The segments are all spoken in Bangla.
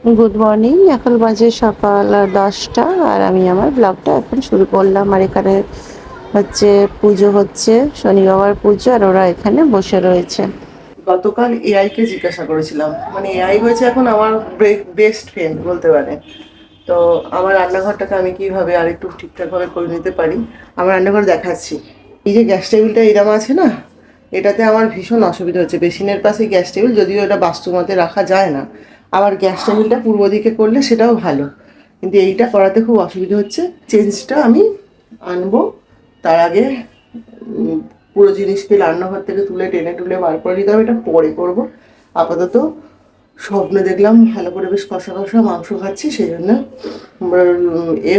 Good morning. এখন বাজে সকাল 10টা আর আমি আমার ব্লগটা এখন শুরু করলাম। আর এখানে হচ্ছে পুজো হচ্ছে, শনি বাবার পুজো, আর ওরা এখানে বসে রয়েছে। গতকাল এআই কে জিজ্ঞাসা করেছিলাম, মানে এআই হয়েছে এখন আমার বেস্ট ফ্রেন্ড বলতে পারে। তো আমার রান্নাঘরটাকে আমি কিভাবে আর একটু ঠিকঠাকভাবে করে নিতে পারি, আমার রান্নাঘর দেখাচ্ছি। এই যে গ্যাস টেবিলটা এরম আছে না, এটাতে আমার ভীষণ অসুবিধা হচ্ছে। বেসিনের পাশে গ্যাস টেবিল, যদিও এটা বাস্তুমতে রাখা যায় না। আবার গ্যাস টেবিলটা পূর্ব দিকে করলে সেটাও ভালো, কিন্তু এইটা করাতে খুব অসুবিধা হচ্ছে। চেঞ্জটা আমি আনবো, তার আগে পুরো জিনিসকে রান্নাঘর থেকে তুলে টেনে টুলে বার করে দিতে হবে। এটা পরে করবো। আপাতত স্বপ্নে দেখলাম ভালো করে বেশ কষা কষা মাংস খাচ্ছি, সেই জন্য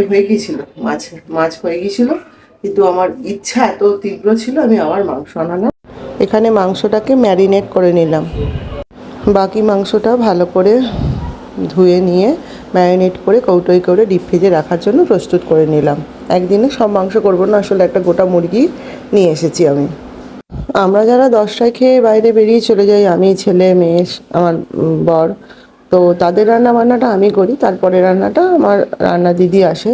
হয়ে গিয়েছিল, মাছ হয়ে গিয়েছিল, কিন্তু আমার ইচ্ছা এত তীব্র ছিল আমি আবার মাংস আনালাম। এখানে মাংসটাকে ম্যারিনেট করে নিলাম। বাকি মাংসটা ভালো করে ধুয়ে নিয়ে ম্যারিনেট করে কৌটোয় করে ডিপ ফ্রিজে রাখার জন্য প্রস্তুত করে নিলাম। একদিনে সব মাংস করবো না, আসলে একটা গোটা মুরগি নিয়ে এসেছি আমি। আমরা যারা 10টায় খেয়ে বাইরে বেরিয়ে চলে যাই, আমি, ছেলে, মেয়ে, আমার বর, তো তাদের রান্না বান্নাটা আমি করি। তারপরে রান্নাটা আমার রান্না দিদি আসে,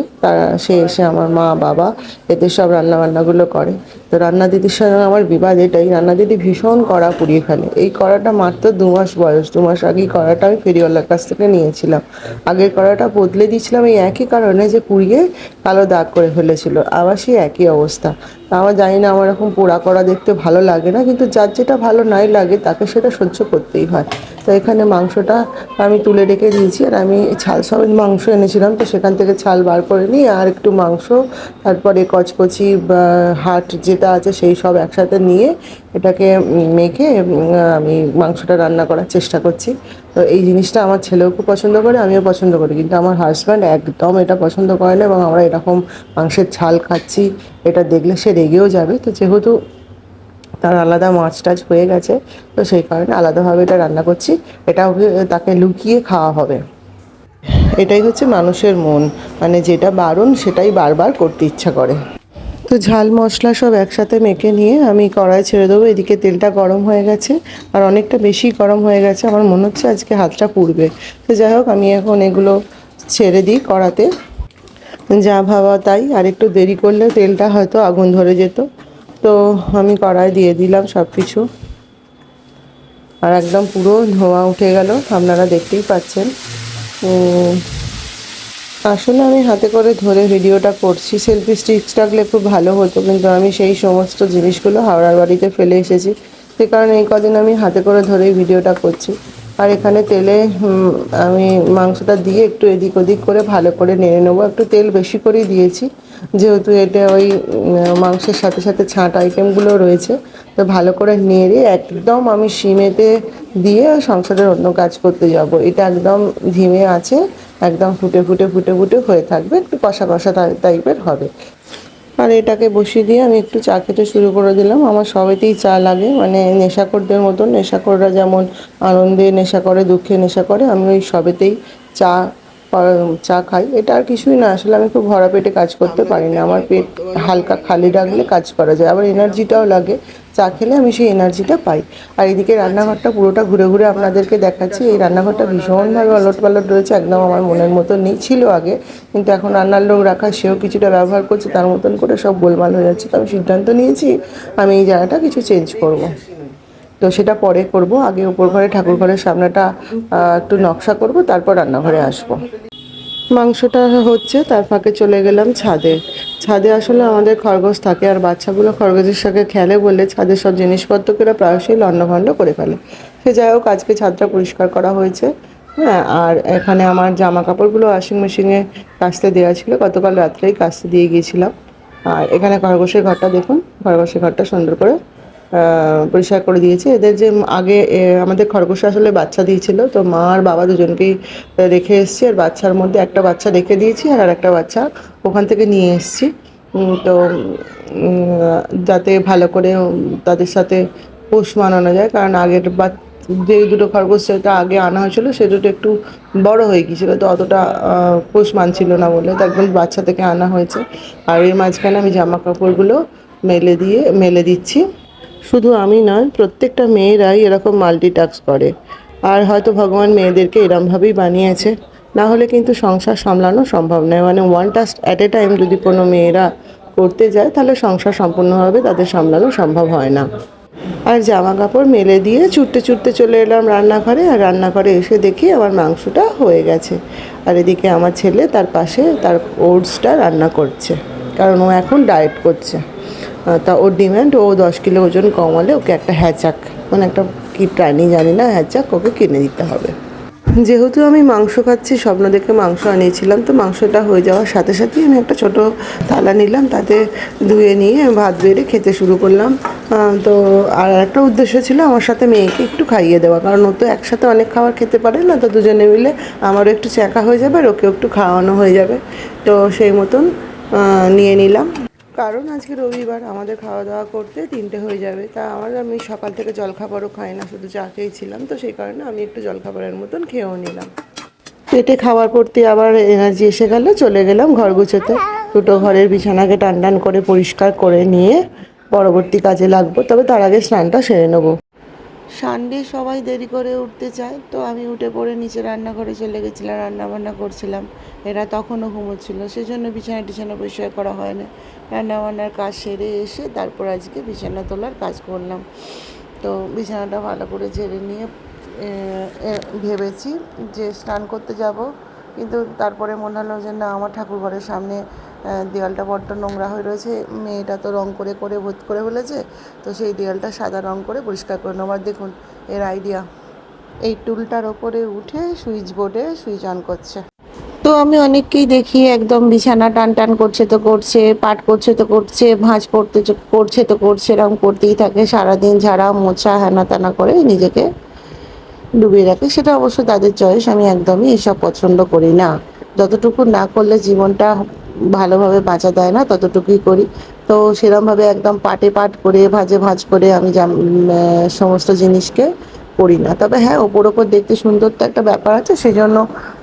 সে এসে আমার মা বাবা এদের সব রান্না বান্নাগুলো করে। তো রান্না দিদির সঙ্গে আমার বিবাদ এটাই, রান্না দিদি ভীষণ কড়া পুড়িয়ে ফেলে। এই কড়াটা মাত্র 2 মাস বয়স, 2 মাস আগেই কড়াটা আমি ফেরিওয়ালার কাছ থেকে নিয়েছিলাম। আগের কড়াটা বদলে দিয়েছিলাম এই একই কারণে যে পুড়িয়ে কালো দাগ করে ফেলেছিল, আবার সেই একই অবস্থা। আমার জানি না, আমার এরকম পোড়া কড়া দেখতে ভালো লাগে না, কিন্তু যার যেটা ভালো নাই লাগে তাকে সেটা সহ্য করতেই হয়। তো এখানে মাংসটা আমি তুলে রেখে দিয়েছি, আর আমি ছাল সমেত মাংস এনেছিলাম, তো সেখান থেকে ছাল বার করে নিই আর একটু মাংস, তারপরে কচকচি হাট যেটা আছে সেই সব একসাথে নিয়ে এটাকে মেখে আমি মাংসটা রান্না করার চেষ্টা করছি। তো এই জিনিসটা আমার ছেলেও খুব পছন্দ করে, আমিও পছন্দ করি, কিন্তু আমার হাজব্যান্ড একদম এটা পছন্দ করে না। এবং আমরা এরকম মাংসের ছাল খাচ্ছি, এটা দেখলে সে রেগেও যাবে। তো যেহেতু তার আলাদা মাছ টাছ হয়ে গেছে, তো সেই কারণে আলাদাভাবে এটা রান্না করছি। এটা ওকে, তাকে লুকিয়ে খাওয়া হবে। এটাই হচ্ছে মানুষের মন, মানে যেটা বারণ সেটাই বারবার করতে ইচ্ছা করে। তো ঝাল মশলা সব একসাথে মেখে নিয়ে আমি কড়াই ছেড়ে দেবো। এদিকে তেলটা গরম হয়ে গেছে, আর অনেকটা বেশি গরম হয়ে গেছে, আমার মনে হচ্ছে আজকে হাতটা পুড়বে। তো যাই হোক, আমি এখন এগুলো ছেড়ে দিই কড়াতে, যা ভাবা তাই। আর একটু দেরি করলে তেলটা হয়তো আগুন ধরে যেত। তো আমি কড়াই দিয়ে দিলাম সব কিছু, আর একদম পুরো ধোঁয়া উঠে গেল, আপনারা দেখতেই পাচ্ছেন। আসলে আমি হাতে করে ধরে ভিডিওটা করছি, সেলফি স্টিক্স থাকলে খুব ভালো হতো, কিন্তু আমি সেই সমস্ত জিনিসগুলো হাওড়ার বাড়িতে ফেলে এসেছি। সে কারণে এই কদিন আমি হাতে করে ধরেই ভিডিওটা করছি। আর এখানে তেলে আমি মাংসটা দিয়ে একটু এদিক ওদিক করে ভালো করে নেড়ে নেবো। একটু তেল বেশি করেই দিয়েছি, যেহেতু এটা ওই মাংসের সাথে সাথে ছাঁট আইটেমগুলো রয়েছে। তো ভালো করে নেড়ে একদম আমি সিমেতে দিয়ে সংসারের অন্য কাজ করতে যাব। এটা একদম ধিমে আছে, একদম ফুটে ফুটে ফুটে ফুটে হয়ে থাকবে, একটু কষা কষা টাইপের হবে। আর এটাকে বসিয়ে দিয়ে আমি একটু চা খেতে শুরু করে দিলাম। আমার সবেতেই চা লাগে, মানে নেশাখোরদের মতন। নেশাখোররা যেমন আনন্দে নেশা করে, দুঃখে নেশা করে, আমি ওই সবেতেই চা চা খাই। এটা আর কিছুই না, আসলে আমি খুব ভরা পেটে কাজ করতে পারি না, আমার পেট হালকা খালি রাখলে কাজ করা যায়, আবার এনার্জিটাও লাগে। চা খেলে আমি সেই এনার্জিটা পাই। আর এদিকে রান্নাঘরটা পুরোটা ঘুরে ঘুরে আপনাদেরকে দেখাচ্ছি। এই রান্নাঘরটা ভীষণভাবে অলট পালট রয়েছে, একদম আমার মনের মতো নেই, ছিল আগে, কিন্তু এখন রান্নার লোক রাখা, সেও কিছুটা ব্যবহার করছে, তার মতন করে সব গোলমাল হয়ে যাচ্ছে। তো আমি সিদ্ধান্ত নিয়েছি আমি এই জায়গাটা কিছু চেঞ্জ করব। তো সেটা পরে করব, আগে উপর ঘরে ঠাকুর ঘরের সামনেটা একটু নকশা করব, তারপর রান্নাঘরে আসবো। মাংসটা হচ্ছে, তার ফাঁকে চলে গেলাম ছাদে। ছাদে আসলে আমাদের খরগোশ থাকে, আর বাচ্চাগুলো খরগোশের সঙ্গে খেলে বলে ছাদের সব জিনিসপত্রকে প্রায়শই লণ্ডভণ্ড করে ফেলে। সে যাই হোক, আজকে ছাদটা পরিষ্কার করা হয়েছে। হ্যাঁ, আর এখানে আমার জামা কাপড়গুলো ওয়াশিং মেশিনে কাচতে দেওয়া ছিল, গতকাল রাত্রেই কাচতে দিয়ে গিয়েছিলাম। আর এখানে খরগোশের ঘরটা দেখুন, খরগোশের ঘরটা সুন্দর করে পরিষ্কার করে দিয়েছি। এদের যে আগে আমাদের খরগোশ আসলে বাচ্চা দিয়েছিল, তো মা আর বাবা দুজনকেই রেখে এসেছি, আর বাচ্চার মধ্যে একটা বাচ্চা রেখে দিয়েছি, আর একটা বাচ্চা ওখান থেকে নিয়ে এসেছি। তো যাতে ভালো করে তাদের সাথে পোষ মানানো যায়, কারণ আগের যে দুটো খরগোশ যেটা আগে আনা হয়েছিল সে দুটো একটু বড় হয়ে গিয়েছিলো, তো অতটা পোষ মানছিল না বলে তো একদম বাচ্চা থেকে আনা হয়েছে। আর এর মাঝখানে আমি জামা কাপড়গুলো মেলে দিচ্ছি। শুধু আমি নয়, প্রত্যেকটা মেয়েরাই এরকম মাল্টিটাস্ক করে। আর হয়তো ভগবান মেয়েদেরকে এরমভাবেই বানিয়েছে, না হলে কিন্তু সংসার সামলানো সম্ভব নয়। মানে one task at a time যদি কোনো মেয়েরা করতে যায় তাহলে সংসার সম্পূর্ণভাবে তাদের সামলানো সম্ভব হয় না। আর জামা কাপড় মেলে দিয়ে ছুটতে ছুটতে চলে এলাম রান্নাঘরে, আর রান্নাঘরে এসে দেখি আমার মাংসটা হয়ে গেছে। আর এদিকে আমার ছেলে তার পাশে তার ওটসটা রান্না করছে, কারণ ও এখন ডায়েট করছে। তা ওর ডিমান্ড, ও 10 কিলো ওজন কমালে ওকে একটা হ্যাচাক, মানে একটা কী প্রাণী জানি না, হ্যাচাক ওকে কিনে দিতে হবে। যেহেতু আমি মাংস খাচ্ছি, স্বপ্ন দেখে মাংস আনিয়েছিলাম, তো মাংসটা হয়ে যাওয়ার সাথে সাথেই আমি একটা ছোট থালা নিলাম, তাতে ধুয়ে নিয়ে ভাত বেড়ে খেতে শুরু করলাম। তো আর একটা উদ্দেশ্য ছিল আমার সাথে মেয়েকে একটু খাইয়ে দেওয়া, কারণ ও তো একসাথে অনেক খাবার খেতে পারে না, তো দুজনে মিলে আমারও একটু চ্যাকা হয়ে যাবে আর ওকেও একটু খাওয়ানো হয়ে যাবে। তো সেই মতন নিয়ে নিলাম, কারণ আজকে রবিবার, আমাদের খাওয়া দাওয়া করতে 3টে হয়ে যাবে। তা আমি সকাল থেকে জলখাবারও খাই না, শুধু চা খেয়েছিলাম, তো সেই কারণে আমি একটু জলখাবারের মতন খেয়েও নিলাম। পেটে খাবার পড়তে আবার এনার্জি এসে গেল, চলে গেলাম ঘর গুছোতে। দুটো ঘরের বিছানাকে টান টান করে পরিষ্কার করে নিয়ে পরবর্তী কাজে লাগবো, তবে তার আগে স্নানটা সেরে নেবো। সানডে সবাই দেরি করে উঠতে চায়, তো আমি উঠে পড়ে নিচে রান্নাঘরে চলে গেছিলাম, রান্নাবান্না করছিলাম। এরা তখনও ঘুমোচ্ছিল, সেজন্য বিছানা টিছানা পরিষ্কার করা হয় না। রান্নাবান্নার কাজ সেরে এসে তারপর আজকে বিছানা তোলার কাজ করলাম। তো বিছানাটা ভালো করে ঝেড়ে নিয়ে ভেবেছি যে স্নান করতে যাব, কিন্তু তারপরে মনে হলো যে না, আমার ঠাকুর ঘরের সামনে দেওয়ালটা বড্ড নোংরা হয়ে রয়েছে, মেয়েটা তো রং করে করে ভূত করে ফেলেছে, তো সেই দেওয়ালটা সাদা রং করে পরিষ্কার করে নেওয়ার, দেখুন এর আইডিয়া। এই টুলটার ওপরে উঠে সুইচ বোর্ডে সুইচ অন করছে। তো আমি অনেককেই দেখি একদম বিছানা টান টান করছে তো করছে, পাট করছে তো করছে, ভাঁজ করতে করছে তো করছে, এরকম করতেই থাকে সারাদিন, ঝাড়া মোছা হেনা তেনা করে নিজেকে ডুবিয়ে রাখে। সেটা অবশ্য তাদের চয়েস, আমি একদমই এসব পছন্দ করি না। যতটুকু না করলে জীবনটা ভালোভাবে বাঁচা দেয় না, ততটুকুই করি। তো সেরমভাবে একদম পাটে পাট করে ভাঁজে ভাঁজ করে আমি সমস্ত জিনিসকে করি না। তবে হ্যাঁ, ওপর ওপর দেখতে সুন্দর তো একটা ব্যাপার আছে, সেই জন্য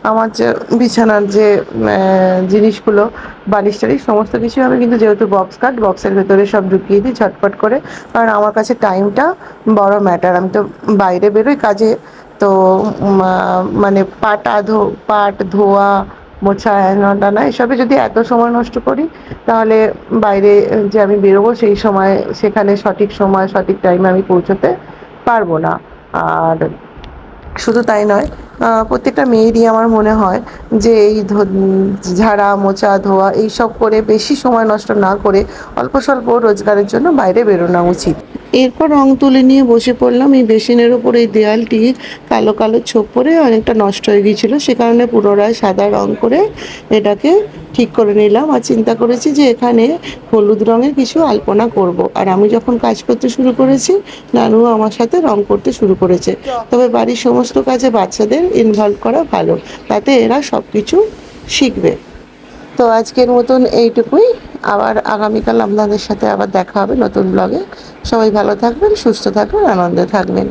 আমার যে বিছানার যে জিনিসগুলো, বালিশ টালিশ সমস্ত কিছু আমি কিন্তু, যেহেতু বক্স কাট, বক্সের ভেতরে সব ঢুকিয়ে দিই ঝটপট করে, কারণ আমার কাছে টাইমটা বড় ম্যাটার। আমি তো বাইরে বেরোই কাজে, তো মানে পাট ধোয়া মোছা হেনা না, এসবে যদি এত সময় নষ্ট করি, তাহলে বাইরে যে আমি বেরোবো সেই সময়, সেখানে সঠিক সময় সঠিক টাইমে আমি পৌঁছতে পারবো না। আর শুধু তাই নয়, প্রত্যেকটা মেয়েরই আমার মনে হয় যে এই ঝাড়া মোছা ধোয়া এইসব করে বেশি সময় নষ্ট না করে অল্প স্বল্প রোজগারের জন্য বাইরে বেরোনো উচিত। এরপর রং তুলে নিয়ে বসে পড়লাম। এই বেসিনের ওপর এই দেয়ালটি কালো কালো ছোপ পড়ে অনেকটা নষ্ট হয়ে গিয়েছিলো, সে কারণে পুনরায় সাদা রং করে এটাকে ঠিক করে নিলাম। আর চিন্তা করেছি যে এখানে হলুদ রঙের কিছু আলপনা করব। আর আমি যখন কাজ করতে শুরু করেছি, নানুও আমার সাথে রং করতে শুরু করেছে। তবে বাড়ির সমস্ত কাজে বাচ্চাদের ইনভলভ করা ভালো, তাতে এরা সব কিছু শিখবে। তো আজকের মতন এইটুকুই। আবার আগামীকাল আপনাদের সাথে আবার দেখা হবে নতুন ব্লগে। সবাই ভালো থাকবেন, সুস্থ থাকবেন, আনন্দে থাকবেন।